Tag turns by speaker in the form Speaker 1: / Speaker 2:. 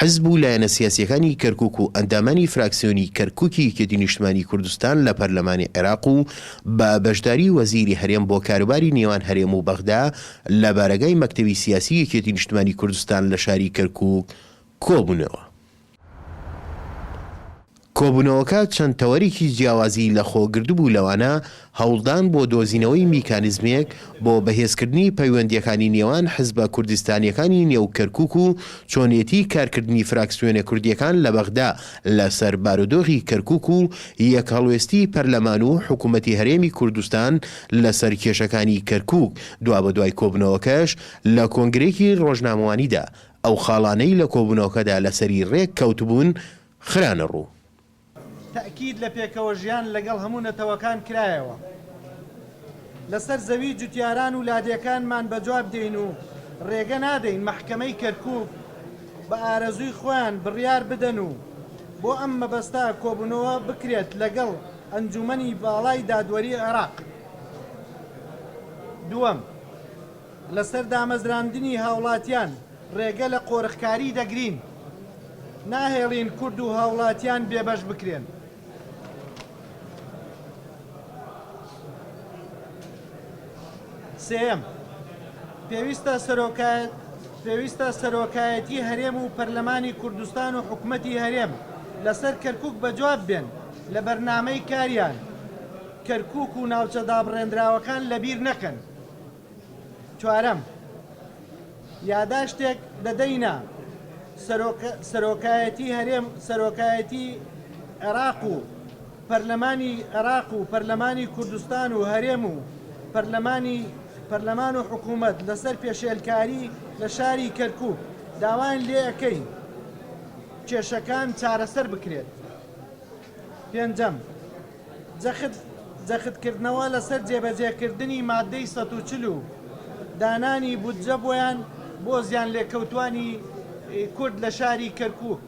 Speaker 1: حزب و لایەنە سیاسیەکانی کەرکووک و ئەندامانی فراکسیۆنی کەرکووکی یەکێتی نیشتمانی کوردستان لە پەرلەمانی عێراق و بە بەشداری وەزیری هەرێم بۆ کاروباری نێوان هەرێم و بەغدا لە بارگای مەکتەبی سیاسی یەکێتی نیشتمانی کوردستان لە شاری کەرکووک کۆبوونەوە. کۆبوونەوەکە چەند تەوەریکی جیاوازی لە خۆگرد بوو، لەوانە هەوڵدان بۆ دۆزینەوەی میکانیزمێک بۆ بەهێزکردنی پەیوەندیەکانی نێوان حزبە کوردستانیەکانی نێو کەرکووک و چۆنیەتی کارکردنی فراکسیۆنە کوردیەکان لە بەغدا لەسەر بارودۆخی کەرکووک و یەکهەڵوێستی پەرلەمان و حکوومەتی هەرێمی کوردستان لەسەر کێشەکانی کەرکووک. دوا بەدوای کۆبوونەوەکەش لە کۆنگرێکی ڕۆژنامەوانیدا ئەو خاڵانەی لە کۆبوونەوەکەدا لەسەری ڕێک کەوتبوون خرانە ڕوو.
Speaker 2: تأکید لە پێکەوە ژیان لەگەڵ هەموو نەتەوەکان کرایەوە. لەسەر زەوی جوتیاران و لادیەکانمان بەجواب دێن و ڕێگە نادەین مەحکەمەی کەرکووک بە ئارەزووی خۆیان بڕیار بدەن و بۆ ئەم مەبەستا کۆبوونەوە بکرێت لەگەڵ ئەنجومەنی باڵای دادوەری عێراق. دووەم، لەسەر دامەزراندنی هاوڵاتیان ڕێگە لە قۆرخکاری دەگرین، ناهێڵین کورد و هاوڵاتیان بێبەش بکرێن. سێم، پێویستە سەرۆکایەتی هەرێم و پەرلەمانی کوردستان و حکوومەتی هەرێم لەسەر کەرکووک بەجواب بێن لە بەرنامەی کاریان، کەرکووک و ناوچە دابڕێنراوەکان لەبیر نەکەن. چوارەم، یاداشتێک دەدەینە سەرۆکایەتی هەرێم، سەرۆکایەتی عێراق و پەرلەمانی عێراق و پەرلەمانی کوردستان و هەرێم و پەرلەمان و حکوومەت لەسەر پێشێلکاری لە شاری کەرکووک داوان لێ ئەەکەین کێشەکان چارەسەر بکرێت. پێنجەم، جەختکردنەوە لەسەر جێبەجێکردنی مادەی 140 و دانانی بودجە بۆیان بۆ زیان لێکەوتوانی کورد لە شاری کەرکووک